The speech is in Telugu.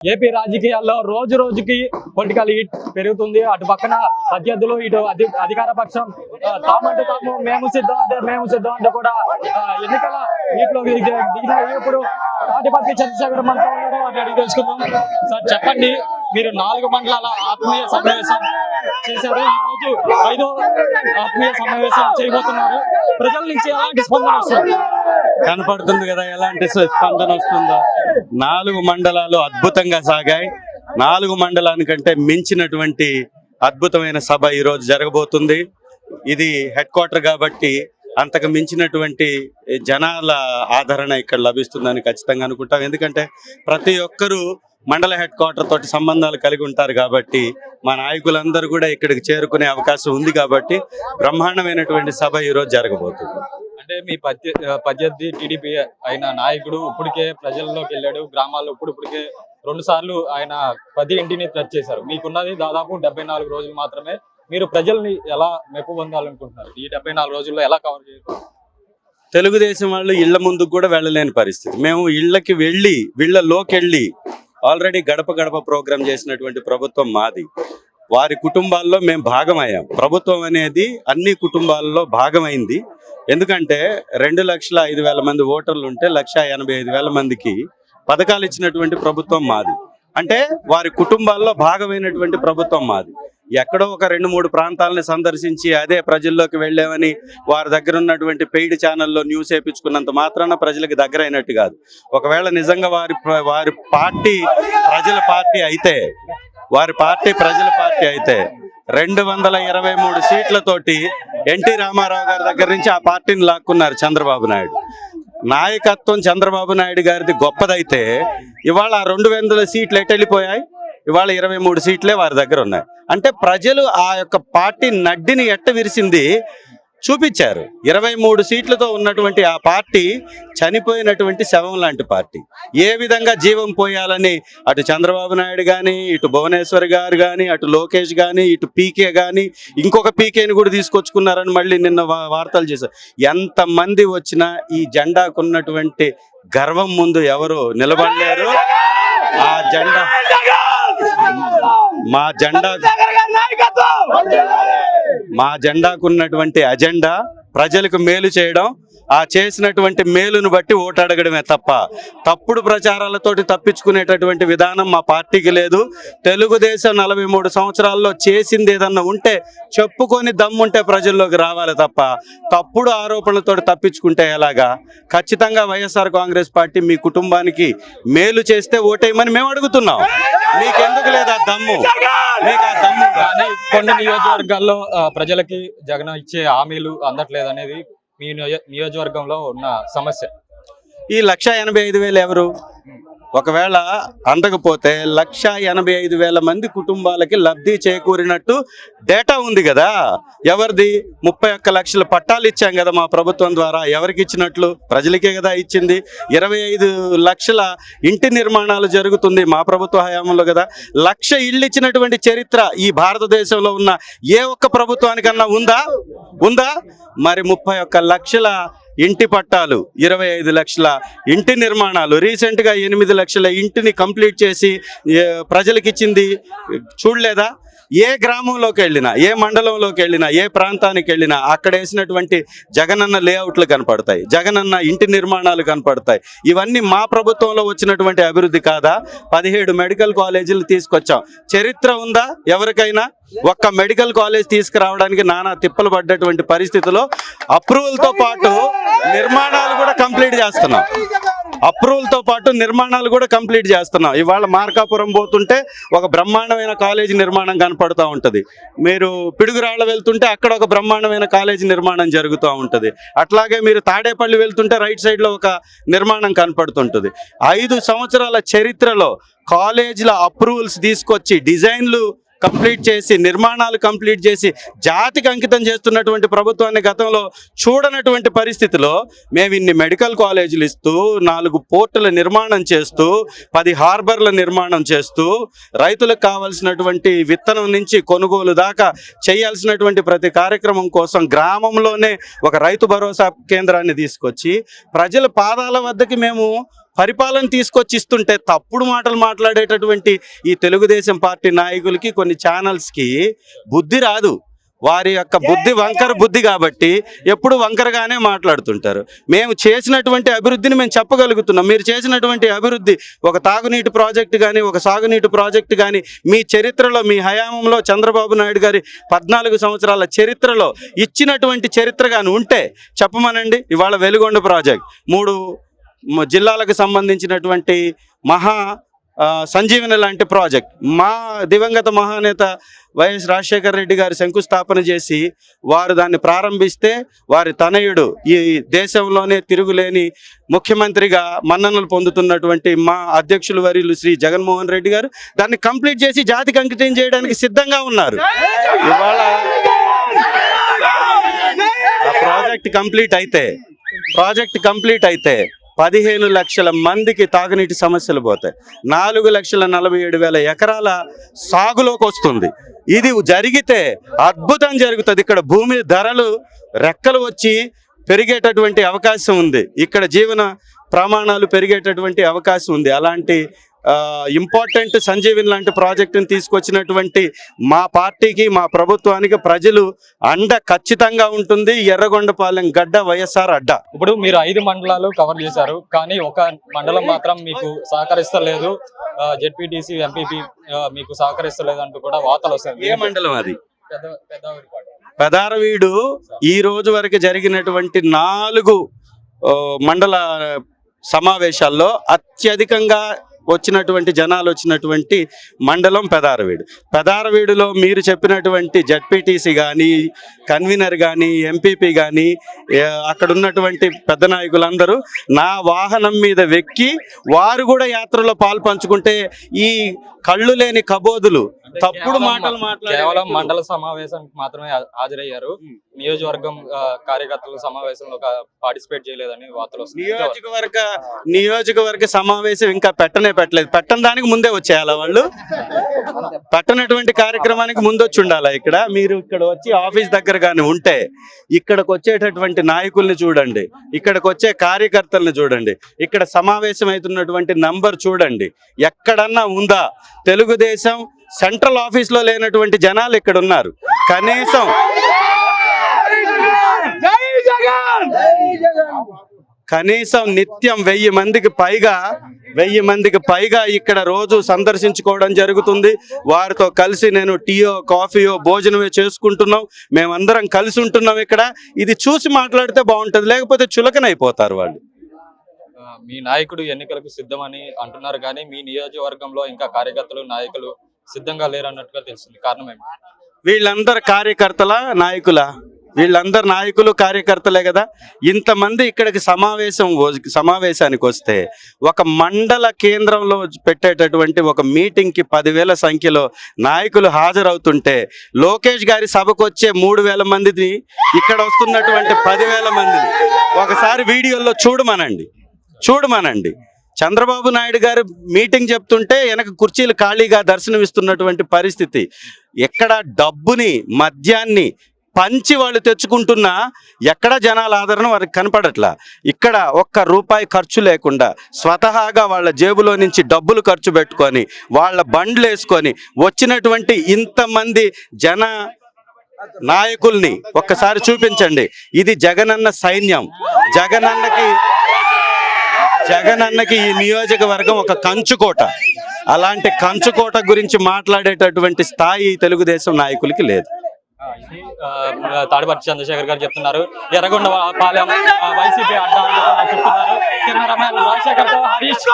ఏపీ రాజకీయాల్లో రోజు రోజుకి పొలిటికల్ హీట్ పెరుగుతుంది. అటు పక్కన ప్రత్యర్థులు, ఇటు అధికార పక్షం తామంటే తాము మేము సిద్ధం అంటే కూడా ఎన్నికల హీట్లోకి దిగిన ఇప్పుడు తాటిపత్రి చంద్రశేఖర్ మనతో ఉన్నారు. అని అడిగి తెలుసుకుందాం. సార్ చెప్పండి, మీరు 4 మండలాల ఆత్మీయ సమావేశం చేశారు, ఈ రోజు 5వ ఆత్మీయ సమావేశం చేయబోతున్నారు. ప్రజల నుంచి ఎలాంటి స్పందన వస్తుంది? కనపడుతుంది కదా ఎలాంటి స్పందన వస్తుందో. 4 మండలాలు అద్భుతంగా సాగాయి. 4 మండలానికంటే మించినటువంటి అద్భుతమైన సభ ఈ రోజు జరగబోతుంది. ఇది హెడ్ క్వార్టర్ కాబట్టి అంతకు మించినటువంటి జనాల ఆదరణ ఇక్కడ లభిస్తుందని ఖచ్చితంగా అనుకుంటాం. ఎందుకంటే ప్రతి ఒక్కరూ మండల హెడ్ క్వార్టర్ తోటి సంబంధాలు కలిగి ఉంటారు కాబట్టి మా నాయకులందరూ కూడా ఇక్కడికి చేరుకునే అవకాశం ఉంది కాబట్టి బ్రహ్మాండమైనటువంటి సభ ఈ రోజు జరగబోతుంది. అంటే మీ ప్రత్యర్థి టీడీపీ అయిన నాయకుడు ఇప్పటికే ప్రజల్లోకి వెళ్ళాడు, గ్రామాల్లో ఇప్పటికే 2 సార్లు ఆయన ప్రతి ఇంటిని టచ్ చేశారు. మీకున్నది దాదాపు 74 రోజులు మాత్రమే. మీరు ప్రజల్ని ఎలా మెప్పు పొందాలనుకుంటున్నారు? ఈ 74 రోజుల్లో ఎలా కవర్ చేయాలి? తెలుగుదేశం వాళ్ళు ఇళ్ల ముందుకు కూడా వెళ్ళలేని పరిస్థితి. మేము ఇళ్లకి వెళ్ళి ఇళ్లలోకి వెళ్ళి ఆల్రెడీ గడప గడప ప్రోగ్రాం చేసినటువంటి ప్రభుత్వం మాది. వారి కుటుంబాల్లో మేము భాగమయ్యాం. ప్రభుత్వం అనేది అన్ని కుటుంబాల్లో భాగమైంది. ఎందుకంటే 2,05,000 మంది ఓటర్లు ఉంటే 1,85,000 మందికి పథకాలు ఇచ్చినటువంటి ప్రభుత్వం మాది. అంటే వారి కుటుంబాల్లో భాగమైనటువంటి ప్రభుత్వం మాది. ఎక్కడో ఒక 2-3 ప్రాంతాలని సందర్శించి అదే ప్రజల్లోకి వెళ్ళామని వారి దగ్గర ఉన్నటువంటి పెయిడ్ ఛానల్లో న్యూస్ వేయించుకున్నంత మాత్రాన ప్రజలకు దగ్గర అయినట్టు కాదు. ఒకవేళ నిజంగా వారి పార్టీ ప్రజల పార్టీ అయితే, వారి పార్టీ ప్రజల పార్టీ అయితే 223 సీట్లతోటి ఎన్టీ రామారావు గారి దగ్గర నుంచి ఆ పార్టీని లాక్కున్నారు చంద్రబాబు నాయుడు. నాయకత్వం చంద్రబాబు నాయుడు గారిది గొప్పదైతే ఇవాళ 200 సీట్లు ఎట్టెళ్ళిపోయాయి. ఇవాళ 23 సీట్లే వారి దగ్గర ఉన్నాయి. అంటే ప్రజలు ఆ యొక్క పార్టీ నడ్డిని ఎట్ట విరిసింది చూపించారు. 23 సీట్లతో ఉన్నటువంటి ఆ పార్టీ చనిపోయినటువంటి శవం లాంటి పార్టీ. ఏ విధంగా జీవం పోయాలని అటు చంద్రబాబు నాయుడు కానీ, ఇటు భువనేశ్వర్ గారు కానీ, అటు లోకేష్ కానీ, ఇటు పీకే కానీ, ఇంకొక పీకేని కూడా తీసుకొచ్చుకున్నారని మళ్ళీ నిన్న వార్తలు చేశారు. ఎంతమంది వచ్చినా ఈ జెండాకున్నటువంటి గర్వం ముందు ఎవరు నిలబడలేరు. ఆ జెండా మా జెండాకున్నటువంటి అజెండా ప్రజలకు మేలు చేయడం. ఆ చేసినటువంటి మేలును బట్టి ఓటు అడగడమే తప్ప తప్పుడు ప్రచారాలతోటి తప్పించుకునేటటువంటి విధానం మా పార్టీకి లేదు. తెలుగుదేశం 43 సంవత్సరాల్లో చేసింది ఏదన్నా ఉంటే చెప్పుకొని దమ్ముంటే ప్రజల్లోకి రావాలి తప్ప తప్పుడు ఆరోపణలతో తప్పించుకుంటే ఎలాగా? ఖచ్చితంగా వైఎస్ఆర్ కాంగ్రెస్ పార్టీ మీ కుటుంబానికి మేలు చేస్తే ఓటేయమని మేము అడుగుతున్నాం. మీకెందుకు లేదా దమ్ము? మీకు ఆ దమ్ము కానీ కొన్ని నియోజకవర్గాల్లో ప్రజలకి జగన్ ఇచ్చే హామీలు అందట్లేదు అనేది మీ నియోజకవర్గంలో ఉన్న సమస్య. ఈ 1,85,000 ఎవరు? ఒకవేళ అందకపోతే 1,85,000 మంది కుటుంబాలకి లబ్ధి చేకూరినట్టు డేటా ఉంది కదా. ఎవరిది? 31 లక్షల పట్టాలు ఇచ్చాం కదా మా ప్రభుత్వం ద్వారా. ఎవరికి ఇచ్చినట్లు? ప్రజలకే కదా ఇచ్చింది. 25 లక్షల ఇంటి నిర్మాణాలు జరుగుతుంది మా ప్రభుత్వ హయాంలో కదా. 1,00,000 ఇళ్ళు ఇచ్చినటువంటి చరిత్ర ఈ భారతదేశంలో ఉన్న ఏ ఒక్క ప్రభుత్వానికన్నా ఉందా? మరి 31 లక్షల ఇంటి పట్టాలు, 25 లక్షల ఇంటి నిర్మాణాలు, రీసెంట్గా 8 లక్షల ఇంటిని కంప్లీట్ చేసి ప్రజలకు ఇచ్చింది చూడలేదా? ఏ గ్రామంలోకి వెళ్ళినా, ఏ మండలంలోకి వెళ్ళినా, ఏ ప్రాంతానికి వెళ్ళినా అక్కడ వేసినటువంటి జగనన్న లేఅవుట్లు కనపడతాయి, జగనన్న ఇంటి నిర్మాణాలు కనపడతాయి. ఇవన్నీ మా ప్రభుత్వంలో వచ్చినటువంటి అభివృద్ధి కాదా? 17 మెడికల్ కాలేజీలు తీసుకొచ్చాం. చరిత్ర ఉందా ఎవరికైనా? ఒక్క మెడికల్ కాలేజ్ తీసుకురావడానికి నానా తిప్పలు పడ్డటువంటి పరిస్థితిలో అప్రూవల్తో పాటు నిర్మాణాలు కూడా కంప్లీట్ చేస్తున్నాం. ఇవాళ మార్కాపురం పోతుంటే ఒక బ్రహ్మాండమైన కాలేజీ నిర్మాణం కనపడుతూ ఉంటుంది. మీరు పిడుగురాళ్ళ వెళ్తుంటే అక్కడ ఒక బ్రహ్మాండమైన కాలేజీ నిర్మాణం జరుగుతూ ఉంటుంది. అట్లాగే మీరు తాడేపల్లి వెళ్తుంటే రైట్ సైడ్లో ఒక నిర్మాణం కనపడుతుంటుంది. 5 సంవత్సరాల చరిత్రలో కాలేజీల అప్రూవల్స్ తీసుకొచ్చి డిజైన్లు కంప్లీట్ చేసి నిర్మాణాలు కంప్లీట్ చేసి జాతికి అంకితం చేస్తున్నటువంటి ప్రభుత్వాన్ని గతంలో చూడనటువంటి పరిస్థితిలో మేము ఇన్ని మెడికల్ కాలేజీలు ఇస్తూ, 4 పోర్టుల నిర్మాణం చేస్తూ, 10 హార్బర్ల నిర్మాణం చేస్తూ, రైతులకు కావాల్సినటువంటి విత్తనం నుంచి కొనుగోలు దాకా చేయాల్సినటువంటి ప్రతి కార్యక్రమం కోసం గ్రామంలోనే ఒక రైతు భరోసా కేంద్రాన్ని తీసుకొచ్చి ప్రజల పాదాల వద్దకి మేము పరిపాలన తీసుకొచ్చి ఇస్తుంటే తప్పుడు మాటలు మాట్లాడేటటువంటి ఈ తెలుగుదేశం పార్టీ నాయకులకి కొన్ని ఛానల్స్కి బుద్ధి రాదు. వారి యొక్క బుద్ధి వంకర బుద్ధి కాబట్టి ఎప్పుడు వంకరగానే మాట్లాడుతుంటారు. మేము చేసినటువంటి అభివృద్ధిని మేము చెప్పగలుగుతున్నాం. మీరు చేసినటువంటి అభివృద్ధి ఒక తాగునీటి ప్రాజెక్టు కానీ, ఒక సాగునీటి ప్రాజెక్టు కానీ మీ చరిత్రలో, మీ హయాంలో చంద్రబాబు నాయుడు గారి 14 సంవత్సరాల చరిత్రలో ఇచ్చినటువంటి చరిత్ర కానీ ఉంటే చెప్పమనండి. ఇవాళ వెలుగొండ ప్రాజెక్ట్ 3 జిల్లాలకు సంబంధించినటువంటి సంజీవని లాంటి ప్రాజెక్ట్ మా దివంగత మహానేత వైఎస్ రాజశేఖర రెడ్డి గారు శంకుస్థాపన చేసి వారు దాన్ని ప్రారంభిస్తే వారి తనయుడు ఈ దేశంలోనే తిరుగులేని ముఖ్యమంత్రిగా మన్ననలు పొందుతున్నటువంటి మా అధ్యక్షులు వర్యులు శ్రీ జగన్మోహన్ రెడ్డి గారు దాన్ని కంప్లీట్ చేసి జాతికి అంకితం చేయడానికి సిద్ధంగా ఉన్నారు. ఇవాళ ఆ ప్రాజెక్ట్ కంప్లీట్ అయితే 15 లక్షల మందికి తాగునీటి సమస్యలు పోతాయి. 4,47,000 ఎకరాల సాగులోకి వస్తుంది. ఇది జరిగితే అద్భుతం జరుగుతుంది. ఇక్కడ భూమి ధరలు రెక్కలు వచ్చి పెరిగేటటువంటి అవకాశం ఉంది. ఇక్కడ జీవన ప్రమాణాలు పెరిగేటటువంటి అవకాశం ఉంది. అలాంటి ఇంపార్టెంట్ సంజీవిని లాంటి ప్రాజెక్టును తీసుకొచ్చినటువంటి మా పార్టీకి, మా ప్రభుత్వానికి ప్రజలు అండ ఖచ్చితంగా ఉంటుంది. ఎర్రగొండపాలెం గడ్డ వైఎస్ఆర్ అడ్డ. ఇప్పుడు మీరు 5 మండలాలు కవర్ చేశారు, కానీ ఒక మండలం మాత్రం మీకు సహకరిస్తలేదు. జెడ్పీటీసీ, ఎంపీపీ మీకు సహకరిస్తలేదు అంటూ కూడా వార్తలు వస్తాయి. ఏ మండలం అది? పెదారవీడు. ఈ రోజు వరకు జరిగినటువంటి 4 మండల సమావేశాల్లో అత్యధికంగా వచ్చినటువంటి జనాలు వచ్చినటువంటి మండలం పెదారవీడులో మీరు చెప్పినటువంటి జెడ్పీటీసీ కానీ, కన్వీనర్ కానీ, ఎంపీపీ కానీ, అక్కడ ఉన్నటువంటి పెద్ద నాయకులందరూ నా వాహనం మీద వెక్కి వారు కూడా యాత్రలో పాలు పంచుకుంటే ఈ కళ్ళు లేని కబోదులు తప్పుడు మాటలు కేవలం మండల సమావేశానికి మాత్రమే హాజరయ్యారు. నియోజకవర్గం కార్యకర్తల సమావేశంలో పార్టిసిపేట్ చేయలేదని వార్తలు వస్తున్నాయి. నియోజకవర్గ సమావేశం ఇంకా పెట్టలేదు. పెట్టని దానికి ముందే వచ్చేయాలా వాళ్ళు? పెట్టనటువంటి కార్యక్రమానికి ముందొచ్చి ఉండాలా? ఇక్కడ మీరు ఇక్కడ వచ్చి ఆఫీస్ దగ్గర కానీ ఉంటే ఇక్కడికి వచ్చేటటువంటి నాయకుల్ని చూడండి, ఇక్కడికి వచ్చే కార్యకర్తలను చూడండి, ఇక్కడ సమావేశం అవుతున్నటువంటి నంబర్ చూడండి. ఎక్కడన్నా ఉందా? తెలుగుదేశం సెంట్రల్ ఆఫీస్లో లేనటువంటి జనాలు ఇక్కడ ఉన్నారు. కనీసం నిత్యం 1000 మందికి పైగా ఇక్కడ రోజు సందర్శించుకోవడం జరుగుతుంది. వారితో కలిసి నేను టీయో, కాఫీయో, భోజనమే చేసుకుంటున్నాం. మేమందరం కలిసి ఉంటున్నాం ఇక్కడ. ఇది చూసి మాట్లాడితే బాగుంటుంది, లేకపోతే చులకనైపోతారు వాళ్ళు. మీ నాయకుడు ఎన్నికలకు సిద్ధమని అంటున్నారు, కానీ మీ నియోజకవర్గంలో ఇంకా కార్యకర్తలు, నాయకులు సిద్ధంగా లేరన్నట్టుగా తెలుస్తుంది. కారణం ఏమి? వీళ్ళందరు కార్యకర్తల నాయకుల? వీళ్ళందరు నాయకులు కార్యకర్తలే కదా. ఇంతమంది ఇక్కడికి సమావేశానికి వస్తే ఒక మండల కేంద్రంలో పెట్టేటటువంటి ఒక మీటింగ్కి 10,000 సంఖ్యలో నాయకులు హాజరవుతుంటే లోకేష్ గారి సభకు వచ్చే 3,000 మందిని ఇక్కడ వస్తున్నటువంటి 10,000 మందిని ఒకసారి వీడియోలో చూడమనండి. చంద్రబాబు నాయుడు గారు మీటింగ్ చెప్తుంటే వెనక కుర్చీలు ఖాళీగా దర్శనమిస్తున్నటువంటి పరిస్థితి. ఎక్కడ డబ్బుని, మద్యాన్ని పంచి వాళ్ళు తెచ్చుకుంటున్నా ఎక్కడ జనాల ఆదరణ వారికి కనపడట్లా. ఇక్కడ ఒక్క రూపాయి ఖర్చు లేకుండా స్వతహాగా వాళ్ళ జేబులో నుంచి డబ్బులు ఖర్చు పెట్టుకొని వాళ్ళ బండ్లు వేసుకొని వచ్చినటువంటి ఇంతమంది జన నాయకుల్ని ఒక్కసారి చూపించండి. ఇది జగనన్న సైన్యం. జగనన్నకి ఈ నియోజకవర్గం ఒక కంచుకోట. అలాంటి కంచుకోట గురించి మాట్లాడేటటువంటి స్థాయి తెలుగుదేశం నాయకులకి లేదు. తాడిపత్రి చంద్రశేఖర్ గారు చెప్తున్నారు. ఎర్రగొండపాలెం వైసీపీ అడ్డా చెప్తున్నారు. కెమెరామెన్ రాజశేఖర్ తో హరీష్.